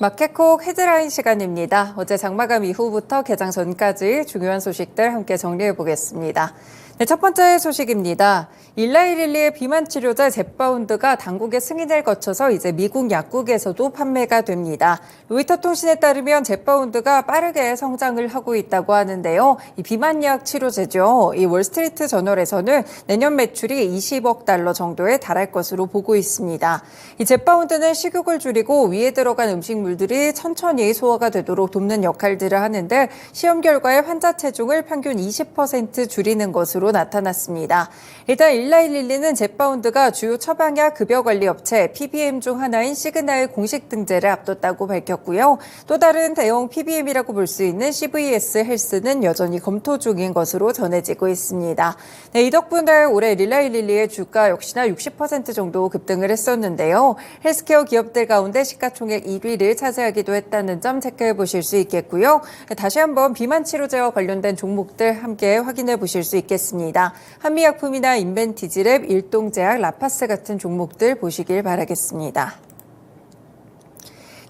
마켓콕 헤드라인 시간입니다. 어제 장마감 이후부터 개장 전까지 중요한 소식들 함께 정리해 보겠습니다. 네, 첫 번째 소식입니다. 일라이릴리의 비만 치료제 젯바운드가 당국의 승인을 거쳐서 이제 미국 약국에서도 판매가 됩니다. 로이터 통신에 따르면 젯바운드가 빠르게 성장을 하고 있다고 하는데요. 이 비만약 치료제죠. 이 월스트리트 저널에서는 내년 매출이 20억 달러 정도에 달할 것으로 보고 있습니다. 이 젯바운드는 식욕을 줄이고 위에 들어간 음식물들이 천천히 소화가 되도록 돕는 역할들을 하는데 시험 결과에 환자 체중을 평균 20% 줄이는 것으로 나타났습니다. 일단 일라이릴리는 젯바운드가 주요 처방약 급여관리업체 PBM 중 하나인 시그나의 공식 등재를 앞뒀다고 밝혔고요. 또 다른 대형 PBM이라고 볼 수 있는 CVS 헬스는 여전히 검토 중인 것으로 전해지고 있습니다. 네, 이 덕분에 올해 일라이릴리의 주가 역시나 60% 정도 급등을 했었는데요. 헬스케어 기업들 가운데 시가총액 1위를 차지하기도 했다는 점 체크해 보실 수 있겠고요. 다시 한번 비만 치료제와 관련된 종목들 함께 확인해 보실 수 있겠습니다. 한미약품이나 인벤티지랩, 일동제약, 라파스 같은 종목들 보시길 바라겠습니다.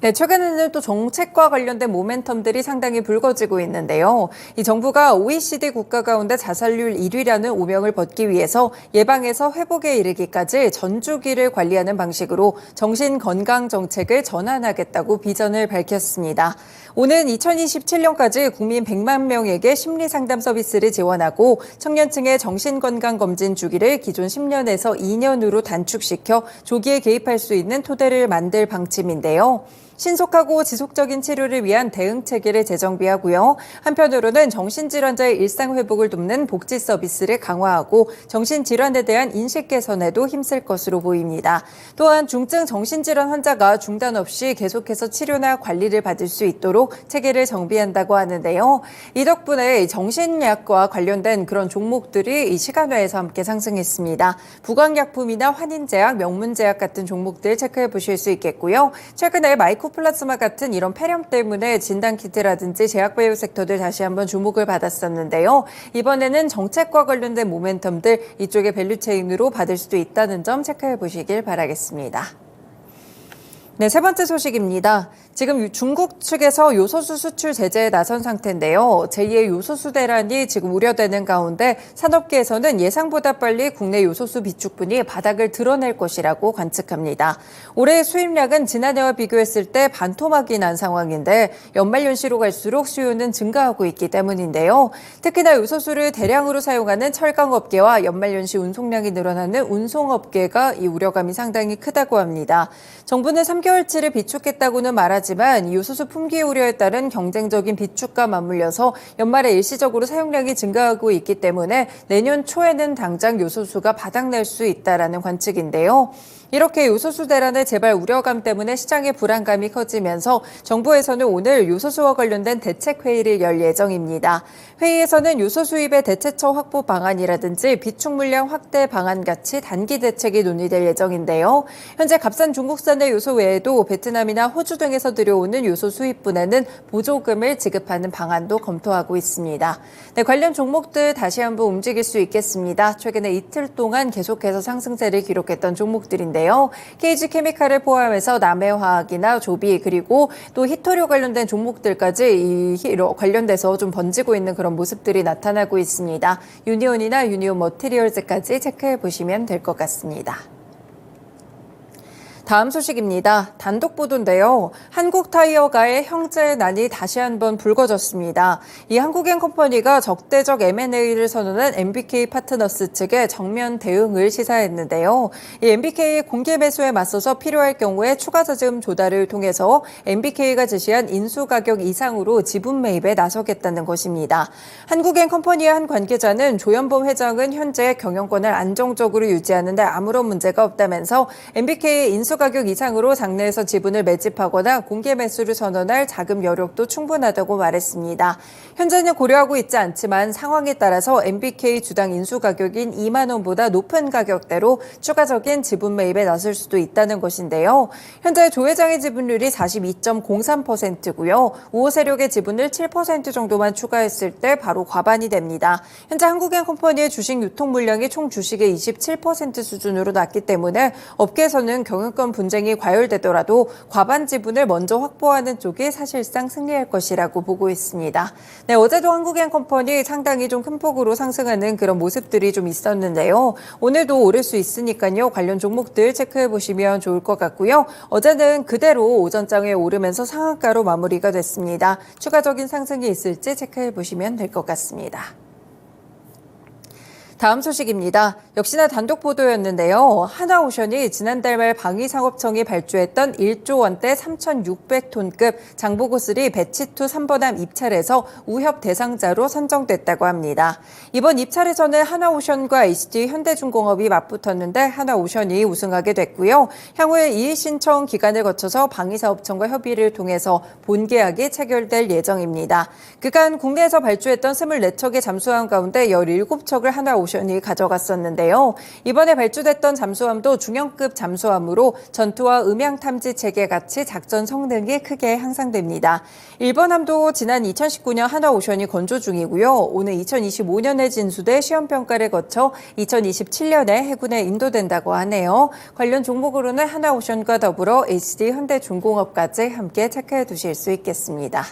네, 최근에는 또 정책과 관련된 모멘텀들이 상당히 불거지고 있는데요. 이 정부가 OECD 국가 가운데 자살률 1위라는 오명을 벗기 위해서 예방에서 회복에 이르기까지 전주기를 관리하는 방식으로 정신건강 정책을 전환하겠다고 비전을 밝혔습니다. 오는 2027년까지 국민 100만 명에게 심리상담 서비스를 지원하고 청년층의 정신건강검진 주기를 기존 10년에서 2년으로 단축시켜 조기에 개입할 수 있는 토대를 만들 방침인데요. 신속하고 지속적인 치료를 위한 대응 체계를 재정비하고요. 한편으로는 정신질환자의 일상 회복을 돕는 복지 서비스를 강화하고 정신질환에 대한 인식 개선에도 힘쓸 것으로 보입니다. 또한 중증 정신질환 환자가 중단 없이 계속해서 치료나 관리를 받을 수 있도록 체계를 정비한다고 하는데요. 이 덕분에 정신약과 관련된 그런 종목들이 이 시간외에서 함께 상승했습니다. 부광약품이나 환인제약, 명문제약 같은 종목들 체크해 보실 수 있겠고요. 최근에 마이코플라스마 같은 이런 폐렴 때문에 진단키트라든지 제약바이오 섹터들 다시 한번 주목을 받았었는데요. 이번에는 정책과 관련된 모멘텀들 이쪽의 밸류체인으로 받을 수도 있다는 점 체크해 보시길 바라겠습니다. 네, 세 번째 소식입니다. 지금 중국 측에서 요소수 수출 제재에 나선 상태인데요. 제2의 요소수 대란이 지금 우려되는 가운데 산업계에서는 예상보다 빨리 국내 요소수 비축분이 바닥을 드러낼 것이라고 관측합니다. 올해 수입량은 지난해와 비교했을 때 반토막이 난 상황인데 연말연시로 갈수록 수요는 증가하고 있기 때문인데요. 특히나 요소수를 대량으로 사용하는 철강업계와 연말연시 운송량이 늘어나는 운송업계가 이 우려감이 상당히 크다고 합니다. 정부는 3개월치를 비축했다고는 말하지만 요소수 품귀 우려에 따른 경쟁적인 비축과 맞물려서 연말에 일시적으로 사용량이 증가하고 있기 때문에 내년 초에는 당장 요소수가 바닥날 수 있다라는 관측인데요. 이렇게 요소수 대란의 재발 우려감 때문에 시장의 불안감이 커지면서 정부에서는 오늘 요소수와 관련된 대책회의를 열 예정입니다. 회의에서는 요소 수입의 대체처 확보 방안이라든지 비축 물량 확대 방안 같이 단기 대책이 논의될 예정인데요. 현재 값싼 중국산의 요소 외에도 베트남이나 호주 등에서 들여오는 요소 수입분에는 보조금을 지급하는 방안도 검토하고 있습니다. 네, 관련 종목들 다시 한번 움직일 수 있겠습니다. 최근에 이틀 동안 계속해서 상승세를 기록했던 종목들인데요. KG케미칼을 포함해서 남해화학이나 조비 그리고 또 히토류 관련된 종목들까지 관련돼서 좀 번지고 있는 그런 모습들이 나타나고 있습니다. 유니온이나 유니온 머티리얼즈까지 체크해 보시면 될 것 같습니다. 다음 소식입니다. 단독 보도인데요. 한국타이어가의 형제난이 다시 한번 불거졌습니다. 이 한국엔 컴퍼니가 적대적 M&A를 선언한 MBK 파트너스 측에 정면 대응을 시사했는데요. 이 MBK의 공개 매수에 맞서서 필요할 경우에 추가 자금 조달을 통해서 MBK가 제시한 인수 가격 이상으로 지분 매입에 나서겠다는 것입니다. 한국엔 컴퍼니의 한 관계자는 조현범 회장은 현재 경영권을 안정적으로 유지하는 데 아무런 문제가 없다면서 MBK의 인수 가격 이상으로 장내에서 지분을 매집하거나 공개 매수를 선언할 자금 여력도 충분하다고 말했습니다. 현재는 고려하고 있지 않지만 상황에 따라서 MBK 주당 인수 가격인 2만 원보다 높은 가격대로 추가적인 지분 매입에 나설 수도 있다는 것인데요. 현재 조 회장의 지분율이 42.03%고요. 우호 세력의 지분을 7% 정도만 추가했을 때 바로 과반이 됩니다. 현재 한국엔 컴퍼니의 주식 유통 물량이 총 주식의 27% 수준으로 낮기 때문에 업계에서는 경영권 이런 분쟁이 과열되더라도 과반 지분을 먼저 확보하는 쪽이 사실상 승리할 것이라고 보고 있습니다. 네, 어제도 한국엔컴퍼니 상당히 좀 큰 폭으로 상승하는 그런 모습들이 좀 있었는데요. 오늘도 오를 수 있으니까요. 관련 종목들 체크해 보시면 좋을 것 같고요. 어제는 그대로 오전장에 오르면서 상한가로 마무리가 됐습니다. 추가적인 상승이 있을지 체크해 보시면 될 것 같습니다. 다음 소식입니다. 역시나 단독 보도였는데요. 하나오션이 지난달 말 방위상업청이 발주했던 1조 원대 3,600톤급 장보고3 배치2 3번함 입찰에서 우협 대상자로 선정됐다고 합니다. 이번 입찰에서는 하나오션과 HD 현대중공업이 맞붙었는데 하나오션이 우승하게 됐고요. 향후에 이의 신청 기간을 거쳐서 방위사업청과 협의를 통해서 본계약이 체결될 예정입니다. 그간 국내에서 발주했던 24척의 잠수함 가운데 17척을 하나오션이 가져갔었는데요. 이번에 발주됐던 잠수함도 중형급 잠수함으로 전투와 음향 탐지 체계 같이 작전 성능이 크게 향상됩니다. 1번 함도 지난 2019년 하나오션이 건조 중이고요. 오늘 2025년에 진수돼 시험평가를 거쳐 2027년에 해군에 인도된다고 하네요. 관련 종목으로는 하나오션과 더불어 HD 현대중공업까지 함께 체크해 두실 수 있겠습니다.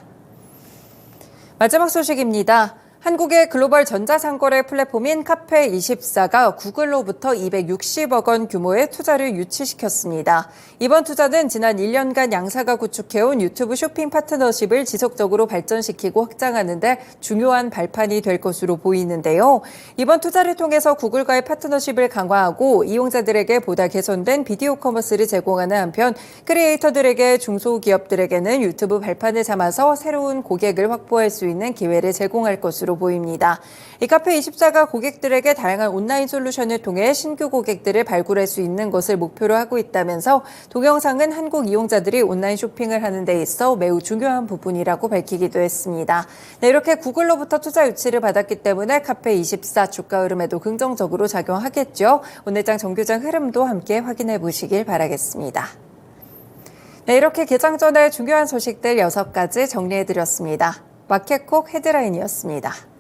마지막 소식입니다. 한국의 글로벌 전자상거래 플랫폼인 카페24가 구글로부터 260억 원 규모의 투자를 유치시켰습니다. 이번 투자는 지난 1년간 양사가 구축해온 유튜브 쇼핑 파트너십을 지속적으로 발전시키고 확장하는 데 중요한 발판이 될 것으로 보이는데요. 이번 투자를 통해서 구글과의 파트너십을 강화하고 이용자들에게 보다 개선된 비디오 커머스를 제공하는 한편 크리에이터들에게 중소기업들에게는 유튜브 발판을 삼아서 새로운 고객을 확보할 수 있는 기회를 제공할 것으로 보입니다. 이 카페24가 고객들에게 다양한 온라인 솔루션을 통해 신규 고객들을 발굴할 수 있는 것을 목표로 하고 있다면서 동영상은 한국 이용자들이 온라인 쇼핑을 하는 데 있어 매우 중요한 부분이라고 밝히기도 했습니다. 네, 이렇게 구글로부터 투자 유치를 받았기 때문에 카페24 주가 흐름에도 긍정적으로 작용하겠죠. 오늘장 정규장 흐름도 함께 확인해 보시길 바라겠습니다. 네, 이렇게 개장 전에 중요한 소식들 6가지 정리해드렸습니다. 마켓콕 헤드라인이었습니다.